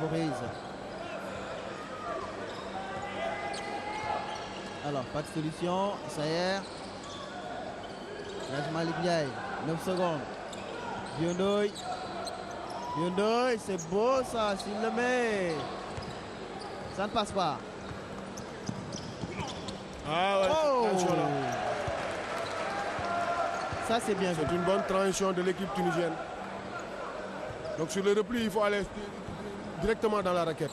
temporise. Alors, pas de solution. Sayer. Malik Ndiaye. 9 secondes. Biondoy. Biondoy, c'est beau ça. S'il le met. Ça ne passe pas. Ah ouais, transition là. Ça c'est bien. C'est une bonne transition de l'équipe tunisienne. Donc sur le repli, il faut aller directement dans la raquette.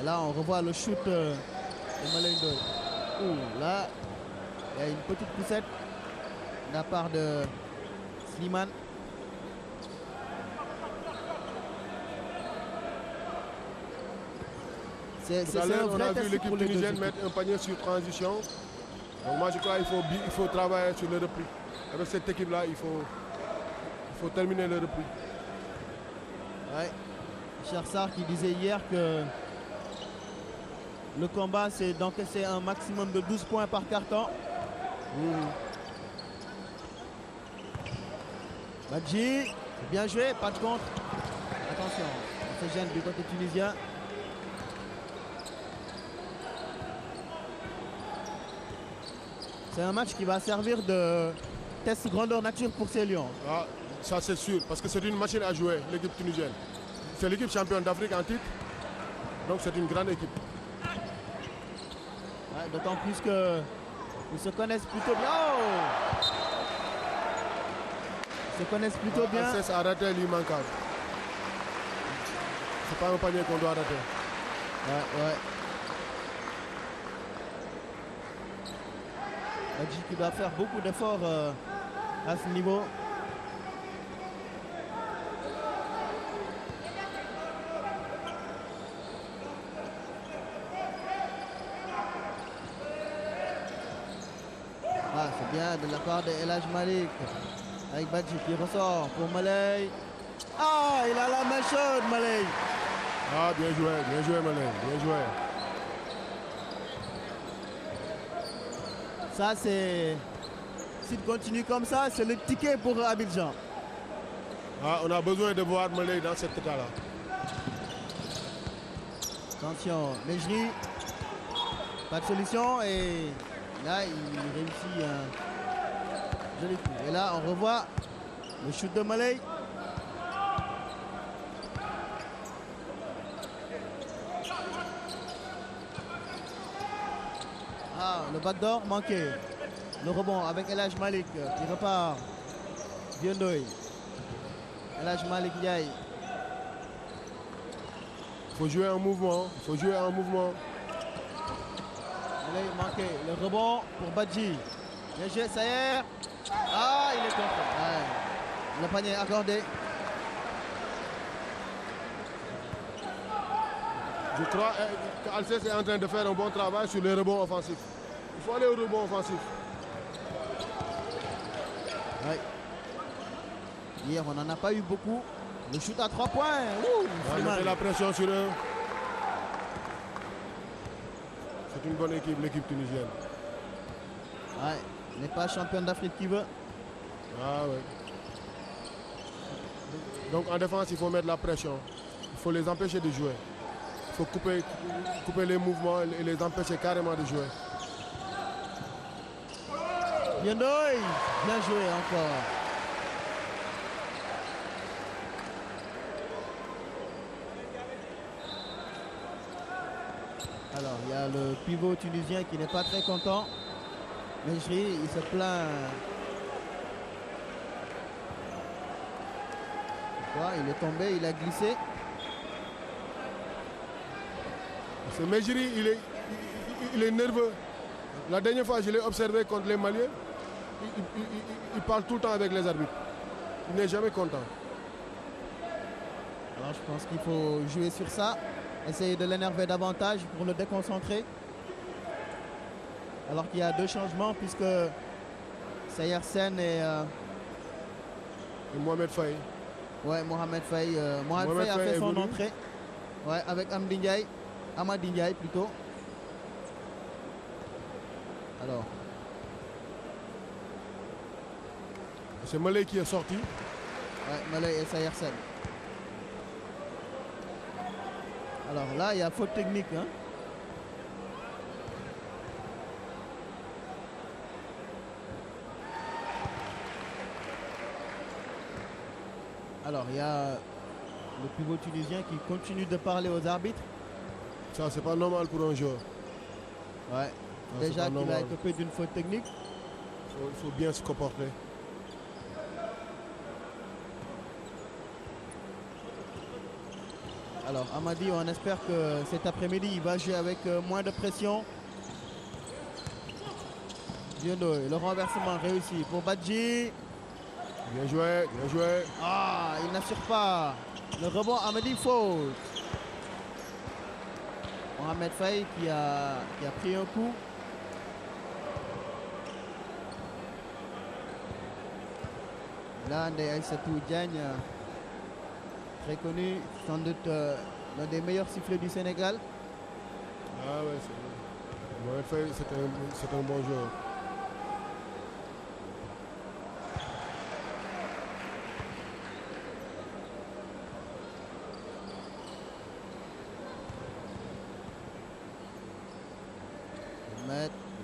Et là, on revoit le shoot de Malik Ndiaye. Là, il y a une petite poussette de la part de Slimane. On a vu l'équipe tunisienne mettre un panier sur transition. Donc moi je crois qu'il faut travailler sur le repli. Avec cette équipe-là, il faut terminer le repli. Ouais. Chersar qui disait hier que le combat c'est d'encaisser un maximum de 12 points par carton. Badji, c'est bien joué, pas de contre. Attention, on se gêne du côté tunisien. C'est un match qui va servir de test grandeur nature pour ces Lions. Ah, ça c'est sûr, parce que c'est une machine à jouer, l'équipe tunisienne. C'est l'équipe championne d'Afrique en titre, donc c'est une grande équipe. Ouais, d'autant plus qu'ils se connaissent plutôt bien. Oh, ils se connaissent plutôt bien. Alcès a raté l'immanquable. C'est pas un panier qu'on doit rater. Ouais. Badji qui doit faire beaucoup d'efforts à ce niveau. Ah, c'est bien de la part de El Hadj Malik. Avec Badji qui ressort pour Malay. Ah, il a la main chaude, Malay. Ah, bien joué Malay, bien joué. Ça, c'est... S'il continue comme ça, c'est le ticket pour Abidjan. Ah, on a besoin de voir Malay dans cet état-là. Attention, Mejri. Pas de solution et là, il réussit un joli coup. Et là, on revoit le shoot de Malay. Ah, le backdoor manqué. Le rebond avec El Hadj Malik qui repart. Biondoy. El Hadj Malik Ndiaye. Il faut jouer en mouvement. Malay manqué. Le rebond pour Badji. Bien joué, Sayer. Ah, il est contre. Ouais. Le panier accordé. Je crois qu'Alcès est en train de faire un bon travail sur les rebonds offensifs. Il faut aller au rebond offensif. Ouais. Hier, on n'en a pas eu beaucoup. Le shoot à 3 points. On a fait la pression sur eux. C'est une bonne équipe, l'équipe tunisienne. Ouais. N'est pas championne d'Afrique qui veut. Ah ouais. Donc en défense, il faut mettre la pression. Il faut les empêcher de jouer. Il faut couper les mouvements et les empêcher carrément de jouer. Biondoy, bien joué encore. Alors, il y a le pivot tunisien qui n'est pas très content. Mejri, il se plaint. Pourquoi? Il est tombé, il a glissé. Ce Mejri, il est nerveux. La dernière fois, je l'ai observé contre les Maliens. Il parle tout le temps avec les arbitres. Il n'est jamais content. Alors, je pense qu'il faut jouer sur ça. Essayer de l'énerver davantage pour le déconcentrer. Alors qu'il y a 2 changements puisque Sayer Sen et Mohamed Faye. Ouais, Mohamed Faye. Mohamed Faye a fait son entrée. Ouais, avec Amdi Ndiaye. Amadi Ndiaye plutôt. Alors. C'est Malay qui est sorti. Ouais, Malay et Sayer Sen. Alors là, il y a faute technique. Hein. Alors, il y a le pivot tunisien qui continue de parler aux arbitres. Ça, c'est pas normal pour un joueur. Ouais. Ça, Déjà qu'il a écopé d'une faute technique. Il faut bien se comporter. Alors, Amadi, on espère que cet après-midi, il va jouer avec moins de pression. Diondo, le renversement réussi pour Badji. Bien joué, bien joué. Ah, il n'assure pas. Le rebond, Amadi, faute. Mohamed Faye qui a pris un coup. Là, Ndeye Aïssatou Diagne, très connu, sans doute l'un des meilleurs sifflets du Sénégal. Ah ouais, c'est bon. Mohamed Faye, c'est un bon joueur.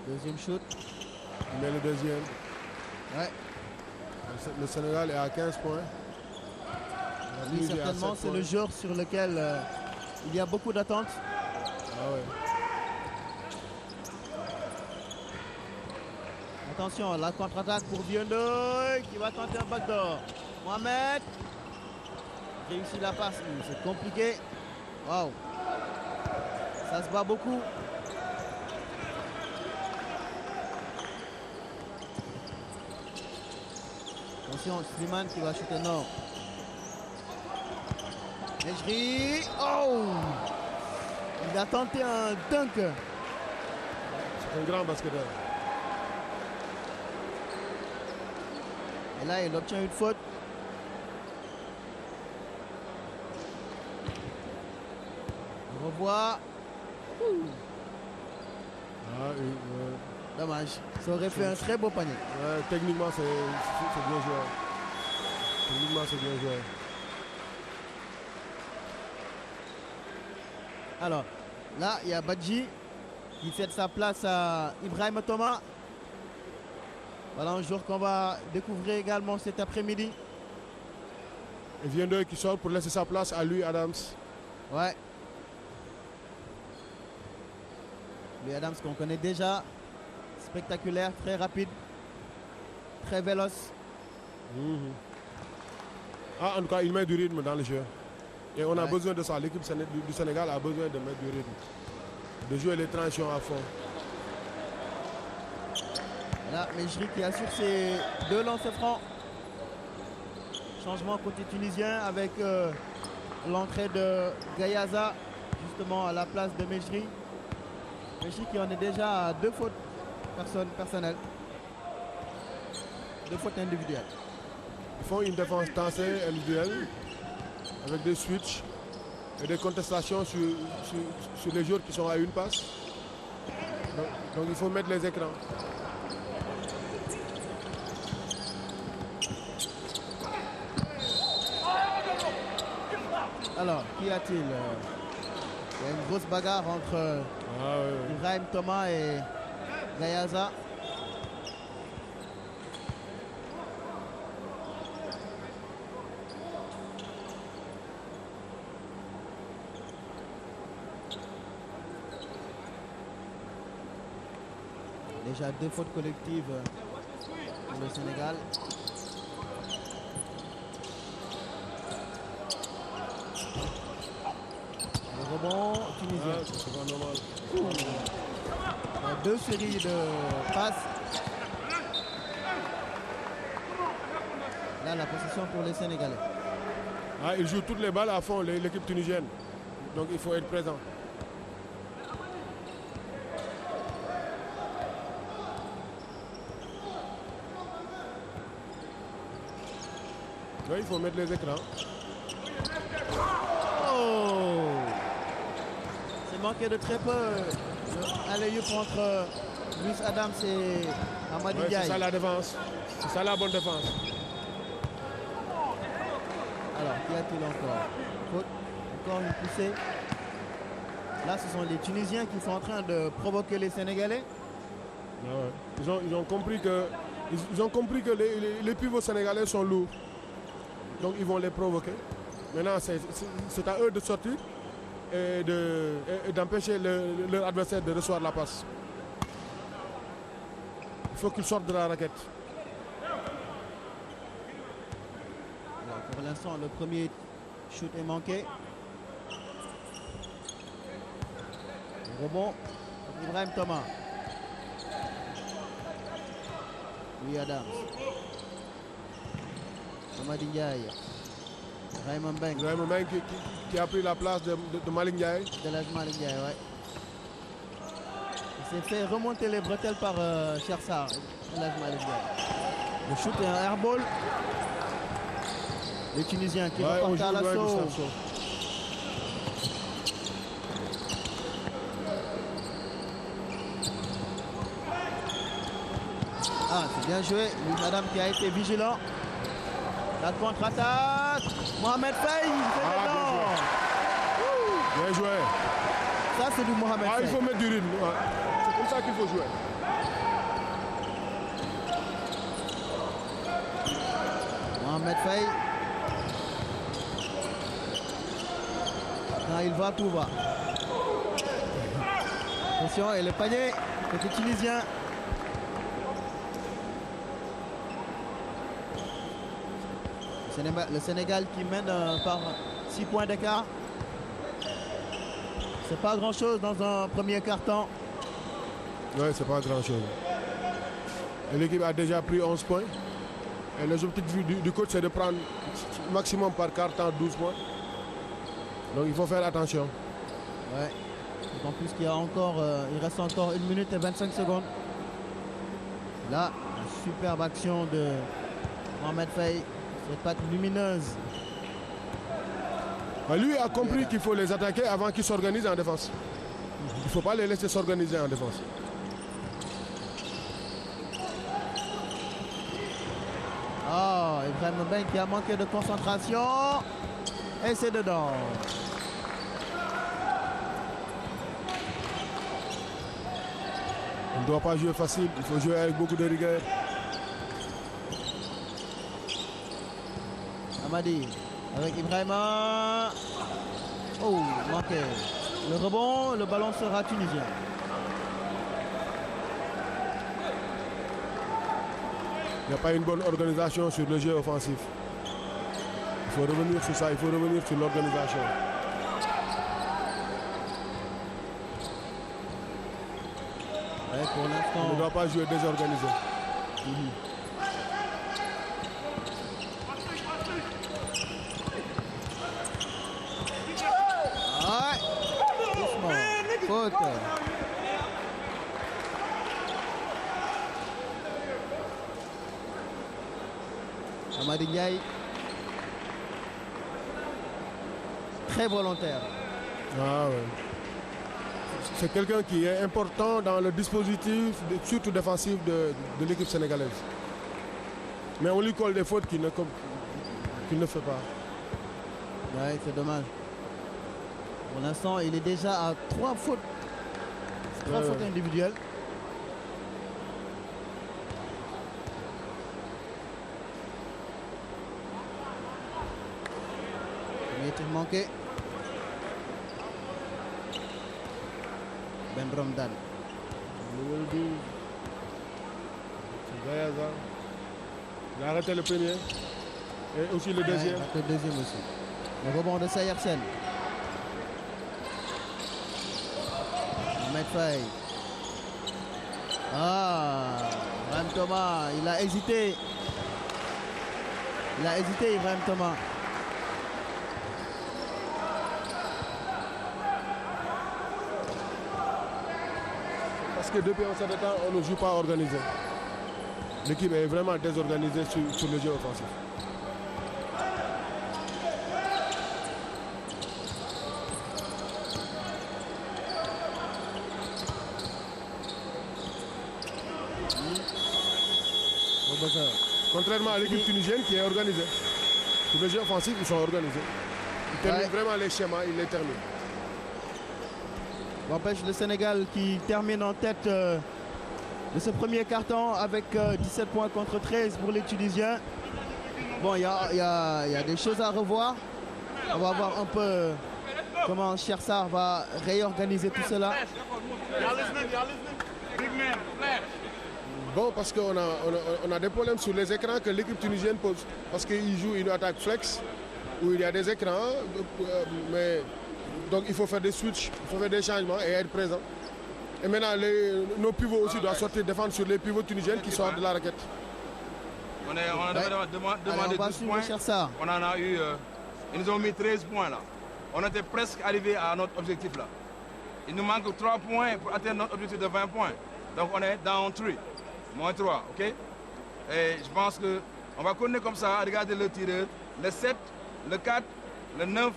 Deuxième shoot. Il met le deuxième. Ouais. Le Sénégal est à 15 points. Oui, certainement, c'est le joueur sur lequel il y a beaucoup d'attentes. Ah ouais. Attention, la contre-attaque pour Diondo qui va tenter un backdoor. Mohamed réussit la passe. C'est compliqué. Waouh. Ça se bat beaucoup. Attention, Slimane qui va shooter nord. Mejri. Oh! Il a tenté un dunk. C'est un grand basketteur. Et là, il obtient une faute. On revoit. Dommage. Ça aurait fait un très beau panier. Ouais, techniquement, c'est bien joué. Techniquement, c'est bien joué. Alors, là, il y a Badji qui cède sa place à Ibrahim Thomas. Voilà un joueur qu'on va découvrir également cet après-midi. Et Viendeux qui sort pour laisser sa place à lui, Adams. Ouais. Lui, Adams, qu'on connaît déjà. Spectaculaire, très rapide, très véloce. Ah, en tout cas, il met du rythme dans le jeu. Et on a besoin de ça. L'équipe du Sénégal a besoin de mettre du rythme. De jouer les transitions à fond. Là, Mejri qui assure ses deux lancers francs. Changement côté tunisien avec l'entrée de Gayaza, justement à la place de Mejri. Mejri qui en est déjà à 2 fautes personnelles. 2 fautes individuelles. Ils font une défense tensée individuelle avec des switches et des contestations sur les joueurs qui sont à une passe. Donc il faut mettre les écrans. Alors, qu'y a-t-il? Il y a une grosse bagarre entre Ibrahim Thomas et Gayaza. Déjà 2 fautes collectives pour le Sénégal. Le rebond tunisien. C'est pas normal. 2 séries de passes. Là, la possession pour les Sénégalais. Ah, ils jouent toutes les balles à fond, l'équipe tunisienne. Donc il faut être présent. Oui, il faut mettre les écrans. Oh! C'est manqué de très peu. Allez-y entre Luis Adams et Amadi Diaye. C'est ça la défense. C'est ça la bonne défense. Alors, qu'y a-t-il encore? Faute. Encore une poussée. Là, ce sont les Tunisiens qui sont en train de provoquer les Sénégalais. Ah ouais. Ils ont compris que, les pivots sénégalais sont lourds. Donc ils vont les provoquer. Maintenant, c'est à eux de sortir et d'empêcher leur adversaire de recevoir la passe. Il faut qu'ils sortent de la raquette. Alors, pour l'instant, le premier shoot est manqué. Rebond pour Ibrahim Thomas. Louis Adams. Mamadi Ndiaye. Raymond Beng. Raymond Beng qui a pris la place de Malick Ndiaye. De l'âge Malick Ndiaye, ouais. Il s'est fait remonter les bretelles par Chersar. De l'âge Malick Ndiaye. Le shoot est un airball. Les Tunisiens qui repartent à l'assaut. Ah, c'est bien joué. Louis Adam qui a été vigilant. La contre-attaque. Mohamed Faye, il fait dedans. Bien joué. Ça, c'est du Mohamed Faye. Il faut mettre du rythme. Ouais. C'est comme ça qu'il faut jouer. Mohamed Faye. Quand il va, tout va. Attention, et le panier, côté tunisien. Le Sénégal qui mène par 6 points d'écart. C'est pas grand chose dans un premier quart-temps. Oui, c'est pas grand chose. L'équipe a déjà pris 11 points. Et l'objectif du coach, c'est de prendre maximum par quart-temps 12 points. Donc il faut faire attention. Ouais. En plus qu'il y a encore, il reste encore 1 minute et 25 secondes. Là, une superbe action de Mohamed Faye. Cette patte lumineuse. Lui a compris qu'il faut les attaquer avant qu'ils s'organisent en défense. Il ne faut pas les laisser s'organiser en défense. Oh, Ibrahim Ben qui a manqué de concentration. Et c'est dedans. On ne doit pas jouer facile, il faut jouer avec beaucoup de rigueur. Amadi avec Ibrahima. Oh, manqué. Le rebond, le ballon sera tunisien. Il n'y a pas une bonne organisation sur le jeu offensif. Il faut revenir sur ça, il faut revenir sur l'organisation. Ouais, pour l'instant. On ne doit pas jouer désorganisé. Faute. Mamadi Ndiaye. Très volontaire. Ah ouais. C'est quelqu'un qui est important dans le dispositif, surtout défensif de l'équipe sénégalaise. Mais on lui colle des fautes qu'il ne fait pas. Ouais, c'est dommage. Pour l'instant, il est déjà à 3 fautes. 3 fautes individuelles. Premier tir manqué. Ben Romdan. Numéro 12. Il a arrêté le premier. Et aussi le deuxième. Le deuxième aussi. Le rebond de Sayersen. Mohamed Faye. Ah, Ibrahim Thomas, il a hésité. Il a hésité, Ibrahim Thomas. Parce que depuis un certain temps, on ne joue pas organisé. L'équipe est vraiment désorganisée sur le jeu offensif. Contrairement à l'équipe tunisienne qui est organisée. Sur le jeu offensif, ils sont organisés. Ils terminent vraiment les schémas, ils les terminent. N'empêche le Sénégal qui termine en tête de ce premier carton avec 17 points contre 13 pour les Tunisiens. Bon, il y a des choses à revoir. On va voir un peu comment Chersar va réorganiser tout cela. Bon, parce qu'on a des problèmes sur les écrans que l'équipe tunisienne pose. Parce qu'ils jouent une attaque flex où il y a des écrans. Mais, donc il faut faire des switches, il faut faire des changements et être présent. Et maintenant, nos pivots aussi doivent sortir défendre sur les pivots tunisiens qui sortent de la raquette. On a demandé 12 points. On en a eu. Ils nous ont mis 13 points là. On était presque arrivé à notre objectif là. Il nous manque 3 points pour atteindre notre objectif de 20 points. Donc on est down 3. Moins 3, ok? Et je pense qu'on va continuer comme ça, regarder le tireur. Le 7, le 4, le 9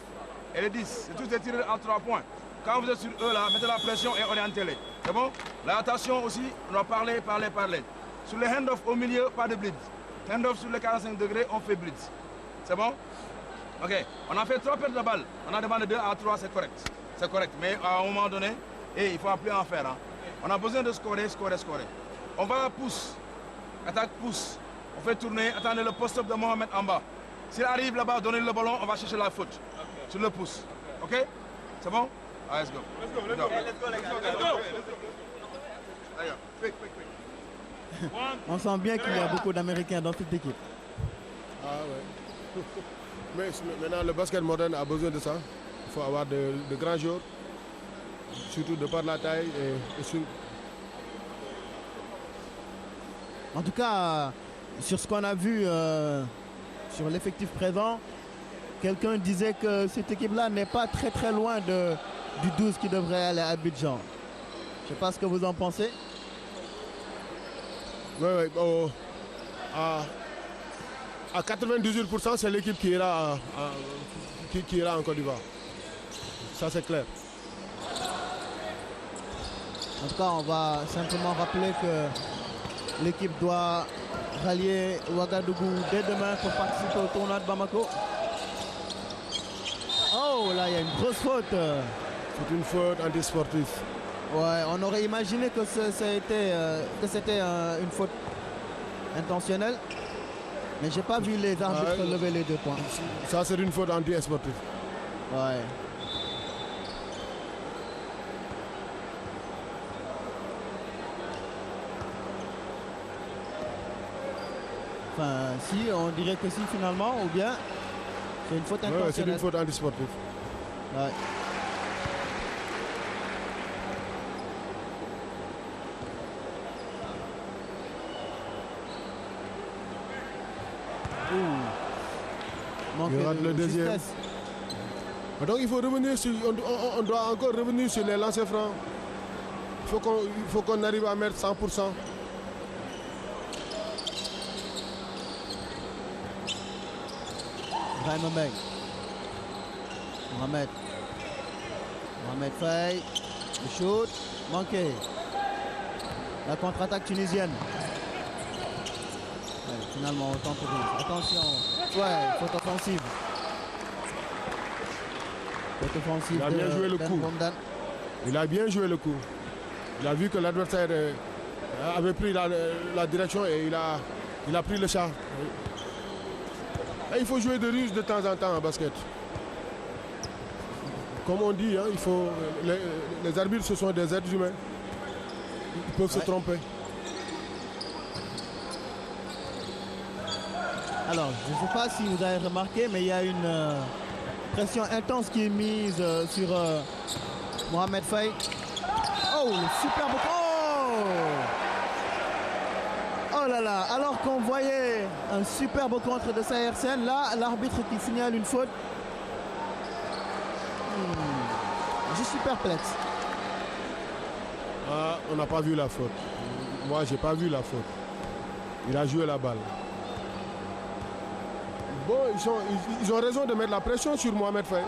et le 10. C'est tous des tireurs à 3 points. Quand vous êtes sur eux là, mettez la pression et orientez-les. C'est bon? La attention aussi, on doit parler. Sur les hand-off au milieu, pas de blitz. Hand-off sur les 45 degrés, on fait blitz. C'est bon? Ok. On a fait 3 pertes de balles. On a demandé 2 à 3, c'est correct. C'est correct. Mais à un moment donné, il faut plus en faire. Hein. On a besoin de scorer. On va pousse. Attaque pousse. On fait tourner. Attendez le post-up de Mohamed en bas. S'il arrive là-bas, donnez le ballon, on va chercher la faute. Sur le pouce. Ok? C'est bon? Ah, let's go. Let's go. Quick. On sent bien qu'il y a beaucoup d'Américains dans cette équipe. Ah ouais. Mais maintenant, le basket moderne a besoin de ça. Il faut avoir de grands joueurs, surtout de par la taille et sur... En tout cas, sur ce qu'on a vu sur l'effectif présent, quelqu'un disait que cette équipe-là n'est pas très loin du 12 qui devrait aller à Abidjan. Je ne sais pas ce que vous en pensez. Oui. À 98%, c'est l'équipe qui ira en Côte d'Ivoire. Ça, c'est clair. En tout cas, on va simplement rappeler que l'équipe doit rallier Ouagadougou dès demain pour participer au tournoi de Bamako. Oh, là, il y a une grosse faute. C'est une faute antisportive. Ouais, on aurait imaginé que c'était une faute intentionnelle. Mais j'ai pas vu les arbitres lever les 2 points. Ça, c'est une faute anti-sportive. Ouais. Enfin, si, on dirait que si finalement, ou bien c'est une faute intentionnelle. Ouais, c'est une faute anti-sportive. Ouais. Il rate le deuxième. Donc il faut revenir sur, on doit encore revenir sur les lancers francs. Il faut qu'on arrive à mettre 100%. Brahim Mbeng. Mohamed Faye. Le shoot. Manqué. La contre-attaque tunisienne. Ouais, finalement, on temporise. Attention. Ouais, faute offensive. Il a bien joué le coup. Il a bien joué le coup. Il a vu que l'adversaire avait pris la direction et il a pris le char. Et il faut jouer de ruse de temps en temps en basket. Comme on dit, hein, les arbitres, ce sont des êtres humains. Ils peuvent se tromper. Alors, je ne sais pas si vous avez remarqué, mais il y a une pression intense qui est mise sur Mohamed Faye. Oh, le superbe... Oh là là, alors qu'on voyait un superbe contre de Saher Sène, là, l'arbitre qui signale une faute. Je suis perplexe. Ah, on n'a pas vu la faute. Moi, j'ai pas vu la faute. Il a joué la balle. Bon, ils ont raison de mettre la pression sur Mohamed Faye.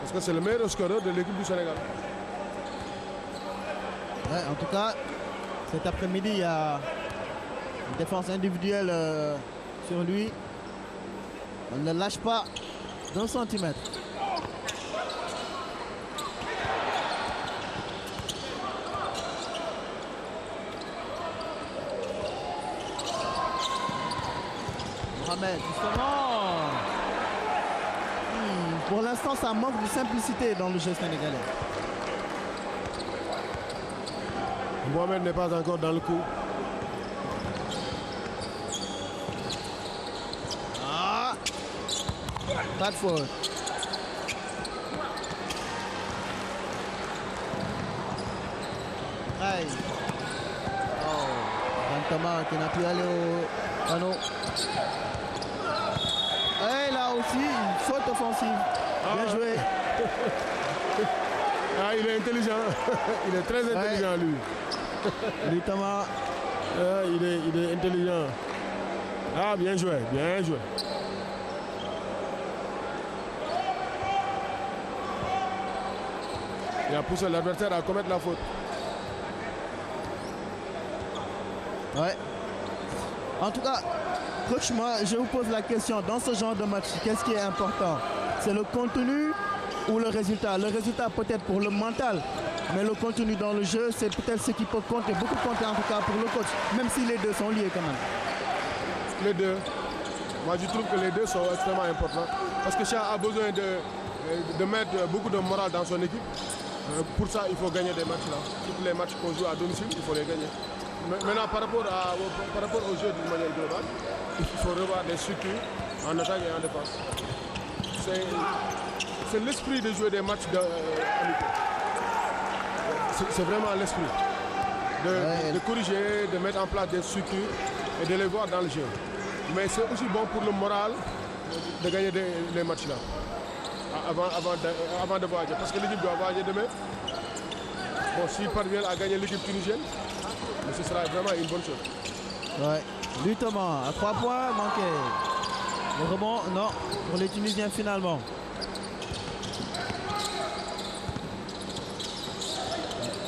Parce que c'est le meilleur scoreur de l'équipe du Sénégal. Ouais, en tout cas, cet après-midi, il y a une défense individuelle sur lui. On ne lâche pas d'1 centimètre. Mohamed, justement. Pour l'instant, ça manque de simplicité dans le jeu sénégalais. Mohamed n'est pas encore dans le coup. Ah, pas de faute. Aïe. Oh, Thomas qui n'a pu aller au panneau. Et là aussi, une faute offensive. Bien joué. Ah, il est intelligent. Il est très intelligent, lui. Lui, Thomas. Ah, il est intelligent. Ah, bien joué, bien joué. Il a poussé l'adversaire à commettre la faute. Ouais. En tout cas, coach, moi, je vous pose la question. Dans ce genre de match, qu'est-ce qui est important? C'est le contenu ou le résultat? Le résultat peut-être pour le mental, mais le contenu dans le jeu, c'est peut-être ce qui peut compter, beaucoup compter en tout cas pour le coach, même si les deux sont liés quand même. Les deux. Moi, je trouve que les deux sont extrêmement importants. Parce que Chia a besoin de mettre beaucoup de morale dans son équipe. Pour ça, il faut gagner des matchs là. Tous les matchs qu'on joue à domicile, il faut les gagner. Maintenant, par rapport au jeu d'une manière globale, il faut revoir des structures en attaque et en défense. C'est l'esprit de jouer des matchs amicaux. C'est vraiment l'esprit de corriger, de mettre en place des structures et de les voir dans le jeu. Mais c'est aussi bon pour le moral de gagner les matchs là. Avant de voyager. Parce que l'équipe doit voyager demain. Bon, s'ils parviennent à gagner l'équipe tunisienne, ce sera vraiment une bonne chose. Ouais. Lui, Thomas, à 3 points, manqué. Le rebond, non, pour les Tunisiens finalement.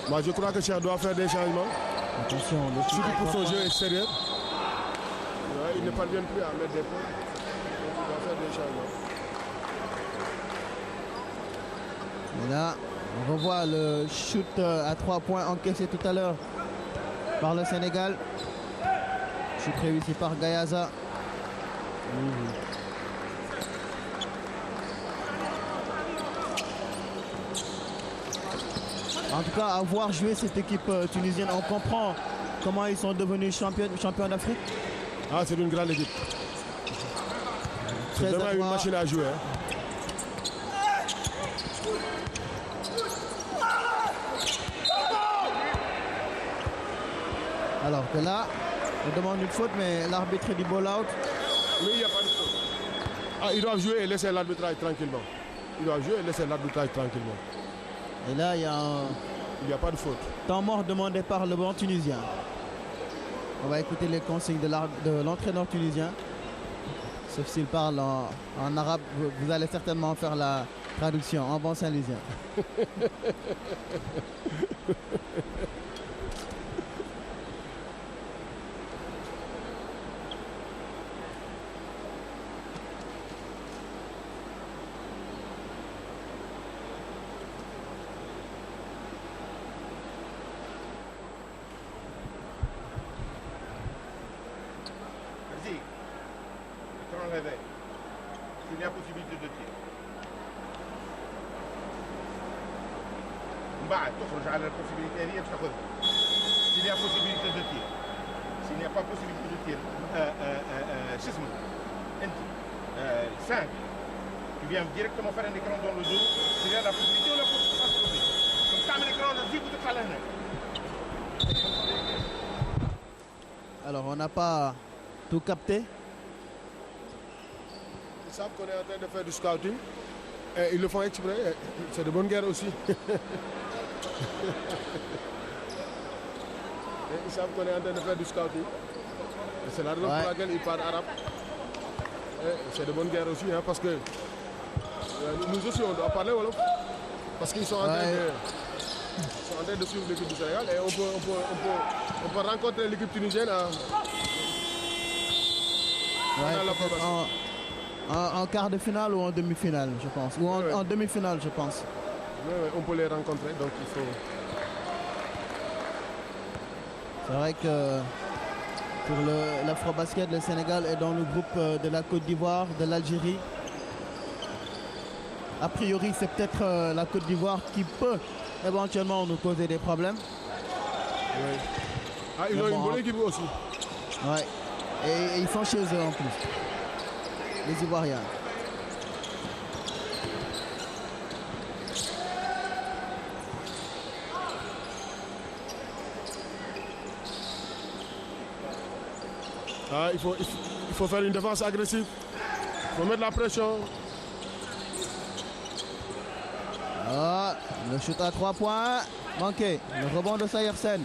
Moi, je crois que Cheikh doit faire des changements. Attention, le surtout pour son jeu extérieur. Ouais, il ne parvient plus à mettre des points. Donc, il doit faire des changements. Et là, on revoit le shoot à 3 points encaissé tout à l'heure par le Sénégal. Shoot réussi par Gayaza. En tout cas, à voir jouer cette équipe tunisienne, on comprend comment ils sont devenus champions d'Afrique. Ah, c'est une grande équipe. C'est vraiment une machine à jouer. Hein. Alors que là, on demande une faute, mais l'arbitre dit ball out. Mais il n'y a pas de faute. Ah, ils doivent jouer et laisser l'arbitrage tranquillement. Ils doivent jouer et laisser l'arbitrage tranquillement. Et là, il y a il n'y a pas de faute. Temps mort demandé par le banc tunisien. On va écouter les consignes de l'entraîneur tunisien. Sauf s'il parle en arabe, vous allez certainement faire la traduction en bon saint-lysien. S'il y a possibilité de tir. تخرج على البوسيبيليتي هذه تاخذها. S'il y a possibilité de tir. S'il n'y a pas possibilité de tir. شو اسمه؟ انت 5. Tu viens directement faire un écran dans le dos. S'il y a la possibilité ou la possibilité. Donc تعمل écran نزيد وتدخل هنا. Alors on n'a pas tout capté. Ils savent qu'on est en train de faire du scouting. Et ils le font exprès. C'est de bonne guerre aussi. Ils savent qu'on est en train de faire du scouting. C'est la raison pour laquelle ils parlent arabe. C'est de bonne guerre aussi, hein, parce que nous aussi on doit parler wolof. Parce qu'ils sont en train de suivre l'équipe du Sénégal et on peut rencontrer l'équipe tunisienne en quart de finale ou en demi-finale, je pense. Ou en demi-finale, je pense. Oui, on peut les rencontrer, donc il faut... C'est vrai que Sur l'Afro-Basket, le Sénégal est dans le groupe de la Côte d'Ivoire, de l'Algérie. A priori, c'est peut-être la Côte d'Ivoire qui peut éventuellement nous causer des problèmes. Ouais. Ah, ils ont une bonne équipe aussi. Ouais. Et ils sont chez eux en plus. Les Ivoiriens. Ah, il faut faire une défense agressive. Il faut mettre la pression. Ah, le shoot à 3 points. Manqué. Le rebond de Sayersen.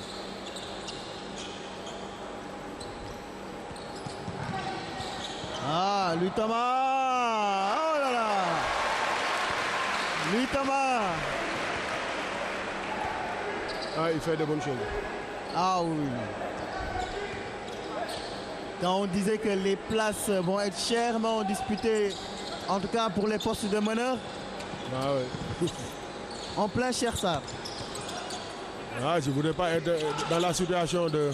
Ah, lui Thomas. Oh là là. Lui Thomas. Ah, il fait de bonnes choses. Ah oui. Quand on disait que les places vont être chèrement disputées, en tout cas pour les postes de meneur, ah ouais. en plein Chersar. Ah, je ne voudrais pas être dans la situation de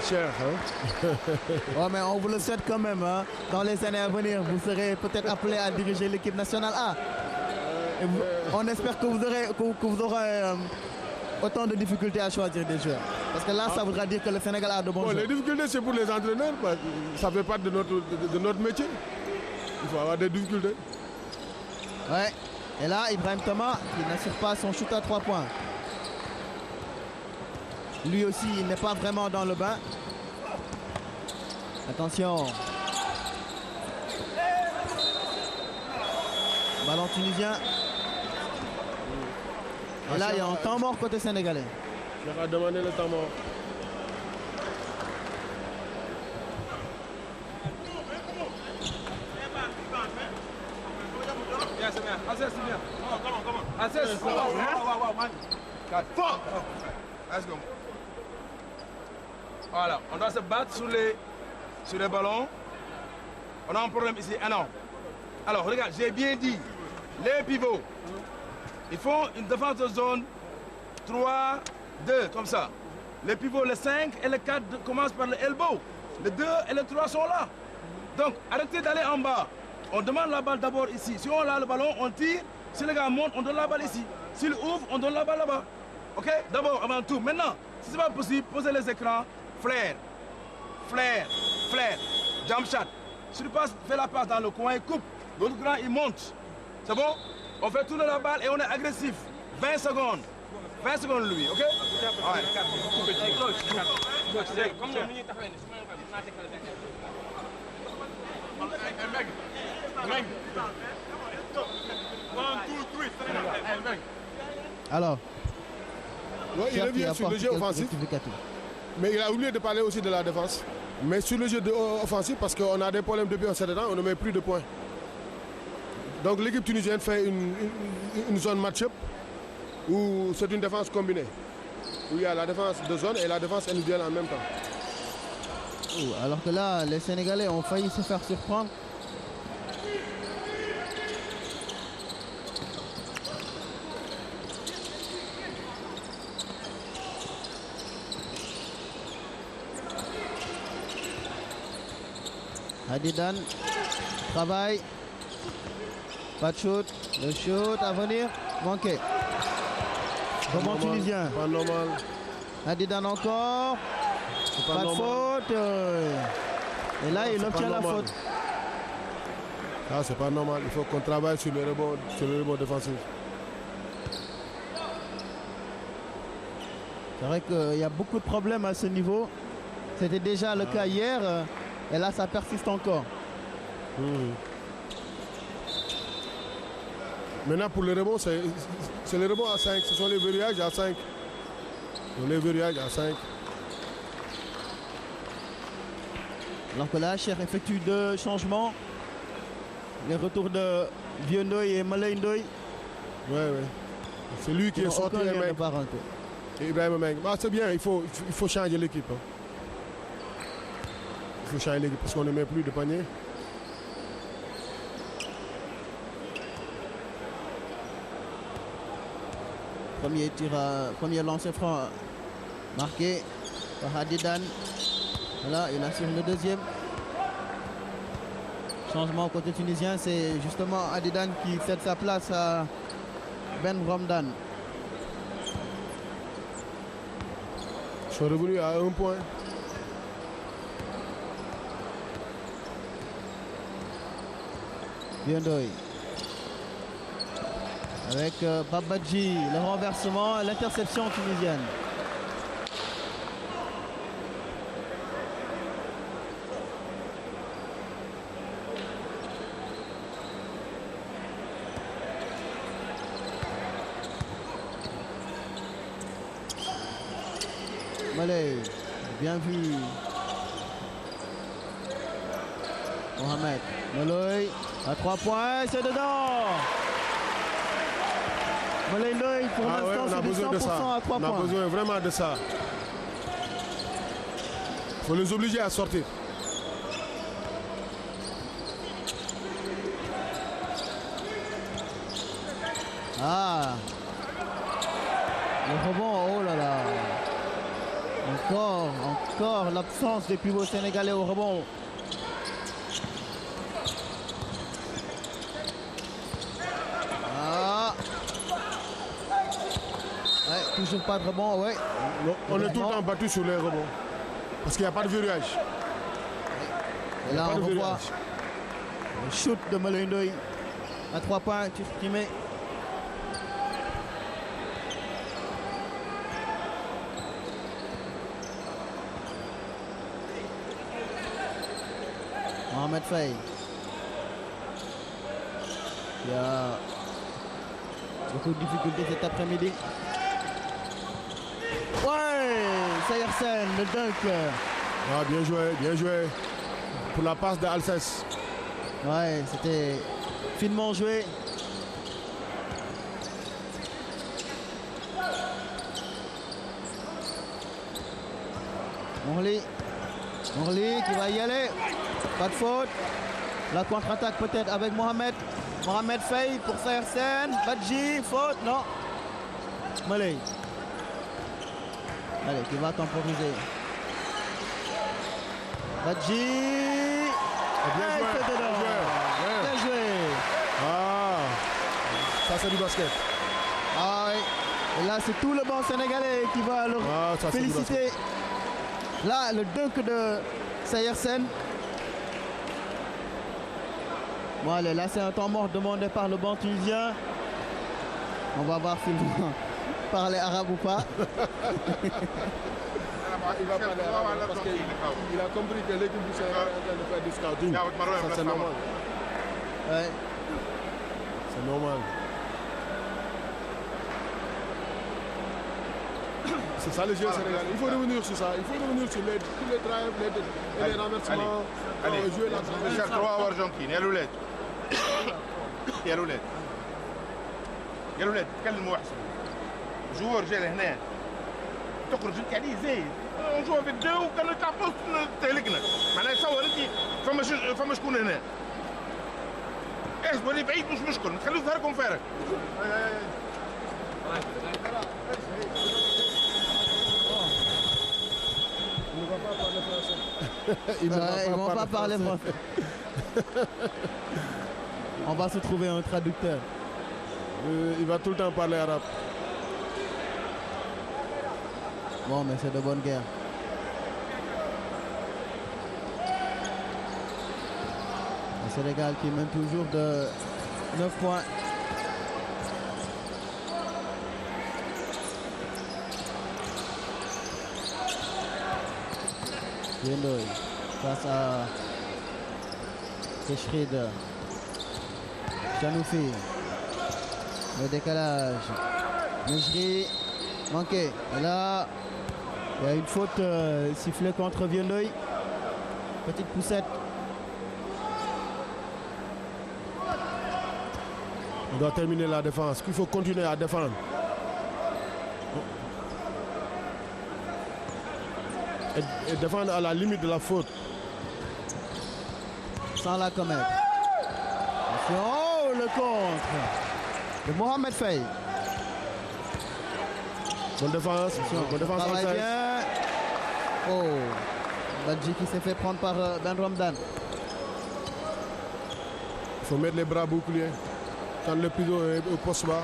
Cher. Hein? Ouais, mais on vous le souhaite quand même. Hein. Dans les années à venir, vous serez peut-être appelé à diriger l'équipe nationale A. Et on espère que vous aurez autant de difficultés à choisir des joueurs. Parce que là, ça voudra dire que le Sénégal a de bons joueurs. Les difficultés, c'est pour les entraîneurs. Ça fait partie de notre métier. Il faut avoir des difficultés. Ouais. Et là, Ibrahim Thomas, qui n'assure pas son shoot à 3 points. Lui aussi, il n'est pas vraiment dans le bain. Attention. Ballon tunisien. Et là, il y a un temps mort côté sénégalais. Je vais demander le temps mort. Bien, c'est bien. Assess, c'est bien. Comment? Assess. Wow, man. 4. Let's go. Voilà, on doit se battre sur les ballons. On a un problème ici, énorme. Alors, regarde, j'ai bien dit, les pivots, ils font une défense de zone 3, 2, comme ça. Les pivots, le 5 et le 4 commencent par le elbow. Le 2 et le 3 sont là. Donc, arrêtez d'aller en bas. On demande la balle d'abord ici. Si on a le ballon, on tire. Si le gars monte, on donne la balle ici. S'il ouvre, on donne la balle là-bas. OK? D'abord, avant tout. Maintenant, si ce n'est pas possible, posez les écrans. Flair, jump shot. Si tu passes, fais la passe dans le coin, coupe. L'autre grand, il monte. C'est bon? On fait tourner la balle et on est agressif. 20 secondes. 20 secondes, lui, OK? Alors, ouais, il revient sur le jeu offensif. Mais il a oublié de parler aussi de la défense. Mais sur le jeu offensif, parce qu'on a des problèmes depuis un certain temps, on ne met plus de points. Donc l'équipe tunisienne fait une zone match-up où c'est une défense combinée. Où il y a la défense de zone et la défense individuelle en même temps. Alors que là, les Sénégalais ont failli se faire surprendre. Hadidan travaille, pas de shoot, le shoot à venir, manqué. Rebond tunisien. Pas normal. Hadidan encore, pas de faute. Et là, il obtient la faute. Ah, c'est pas normal, il faut qu'on travaille sur le rebond défensif. C'est vrai qu'il y a beaucoup de problèmes à ce niveau. C'était déjà le cas hier. Et là, ça persiste encore. Maintenant, pour le rebond, c'est le rebond à 5. Ce sont les verrouillages à 5. Les verrouillages à 5. Alors que là, Cher effectue 2 changements. Les retours de Vieux Ndoye et Malay Ndoye. Ouais. C'est lui qui est sorti. Et Ibrahim Meng. Bah, c'est bien, il faut changer l'équipe. Hein. Il faut changer l'équipe parce qu'on ne met plus de panier. Premier lancer franc marqué par Hadidan. Voilà, il assure le deuxième. Changement côté tunisien, c'est justement Adidan qui cède sa place à Ben Ramdan. Ils sont revenus à 1 point. Biendoy. Avec Babadji, le renversement, l'interception tunisienne. Malay, bien vu. Mohamed, Malay, à 3 points, c'est dedans. Malay Ndoye, pour l'instant, on a c'est besoin de 100% ça. à 3 On points. a besoin vraiment de ça. Il faut les obliger à sortir. Ah, le rebond, oh là là. Encore l'absence des pivots sénégalais au rebond. Ah. Ouais, toujours pas de rebond, ouais. On est tout le temps battu sur les rebonds. Parce qu'il n'y a pas de verrouillage. Et là, on revoit le shoot de Malay Ndoye à 3 points, exprimé. Mohamed Faye. Il y a beaucoup de difficultés cet après-midi. Ouais, Sayersen, le dunk. Ah, bien joué, bien joué. Pour la passe d'Alsace. Ouais, c'était finement joué. Morli qui va y aller. Pas de faute. La contre-attaque peut-être avec Mohamed. Mohamed Faye pour Sayersen. Badji, faute, non. Malay. Allez, qui va temporiser. Badji. Bien joué, c'est dedans. Bien joué. Ah, ça c'est du basket. Ah oui. Et là, c'est tout le banc sénégalais qui va le féliciter. Là, le dunk de Sayersen. Bon, allez, là, c'est un temps mort demandé par le banc tunisien. On va voir s'il va parler arabe ou pas. Il va parler arabe parce qu'il a compris que l'équipe du Sénégal est en train de faire du scouting. Ça, c'est normal. Ouais. C'est normal. C'est ça le jeu sénégalais. Il faut revenir sur ça. Il faut revenir sur tous les drives, les renversements. Allez, jouer la Michel 3 Argentine. يا الولاد يا الولاد يا الولاد تكلموا احسن. جوار جا لهنا تخرج انت عليه زايد. نجوا في الدو وكانوا يتعبوا تهلكنا. معناها تصور انت فما شكون هنا. احسبوا اللي بعيد مش مشكل نخليو ظهركم فارغ. Ils ne vont pas parler français. On va se trouver un traducteur. Il va tout le temps parler arabe. Bon, mais c'est de bonne guerre. Le Sénégal qui mène toujours de 9 points. Biendoy face à Keshrid. Chanoufi. Le décalage. Mejri manqué. Et là, il y a une faute sifflée contre Biendoy. Petite poussette. On doit terminer la défense. Il faut continuer à défendre. Et défendre à la limite de la faute. Sans la commettre. Oh, le contre de Mohamed Faye. Bonne défense. Bonne défense. Travaille bien. Oh. Badji qui s'est fait prendre par Ben Ramdan. Il faut mettre les bras boucliers. Quand le pivot est au poste bas,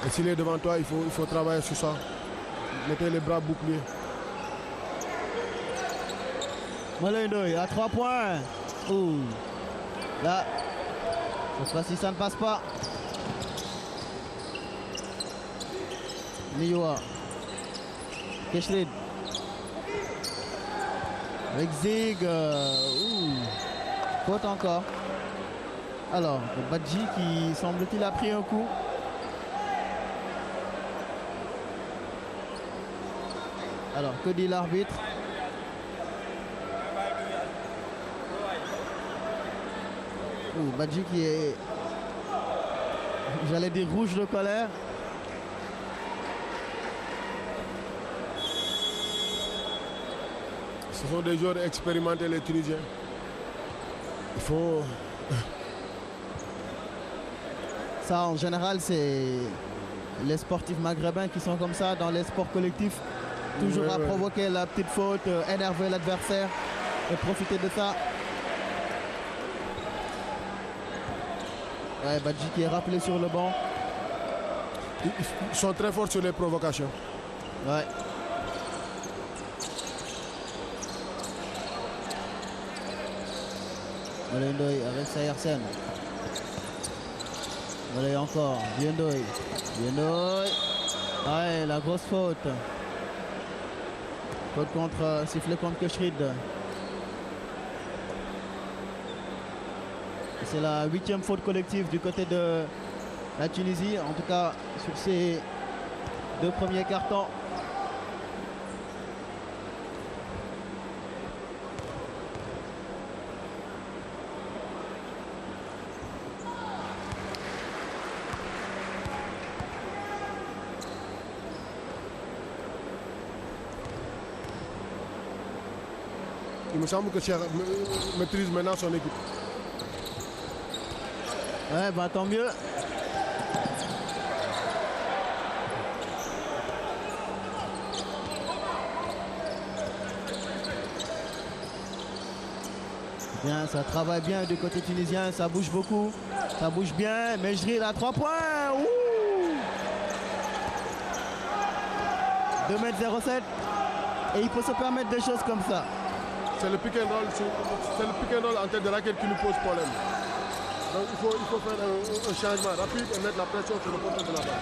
et s'il est devant toi, il faut travailler sur ça. Mettez les bras boucliers. Molendoy à 3 points. Ouh. Là, cette fois-ci, ça ne passe pas. Niwa. Keshrid. Avec Zig. Faute encore. Alors, Badji qui semble-t-il a pris un coup. Alors, que dit l'arbitre? Badji qui est, j'allais dire, rouge de colère. Ce sont des joueurs expérimentés, les Tunisiens. Il faut... Ça, en général, c'est les sportifs maghrébins qui sont comme ça dans les sports collectifs. Toujours à provoquer la petite faute, énerver l'adversaire et profiter de ça. Ouais, Badji qui est rappelé sur le banc. Ils sont très forts sur les provocations. Ouais. Molendoy avec Sayersen. Molendoy encore. Diendoy. Ouais, la grosse faute. Faute contre, sifflet contre Keshrid. C'est la 8e faute collective du côté de la Tunisie, en tout cas sur ces 2 premiers cartons. Il me semble que Cheikh maîtrise maintenant son équipe. Ouais, bah tant mieux. Bien, ça travaille bien du côté tunisien, ça bouge beaucoup, ça bouge bien. Mejril à 3 points. Ouh, 2,07 m. Et il peut se permettre des choses comme ça. C'est le pick and roll, en tête de raquette qui nous pose problème. Donc il faut faire un changement rapide et mettre la pression sur le porteur de la balle.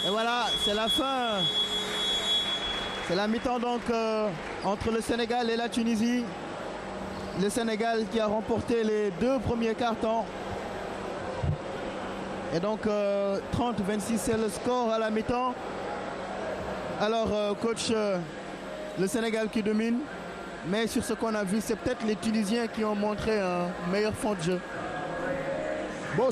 Et voilà, c'est la fin. C'est la mi-temps donc entre le Sénégal et la Tunisie. Le Sénégal qui a remporté les 2 premiers cartons. Et donc 30-26 c'est le score à la mi-temps. Alors coach, le Sénégal qui domine. Mais sur ce qu'on a vu, c'est peut-être les Tunisiens qui ont montré un meilleur fond de jeu. Bon,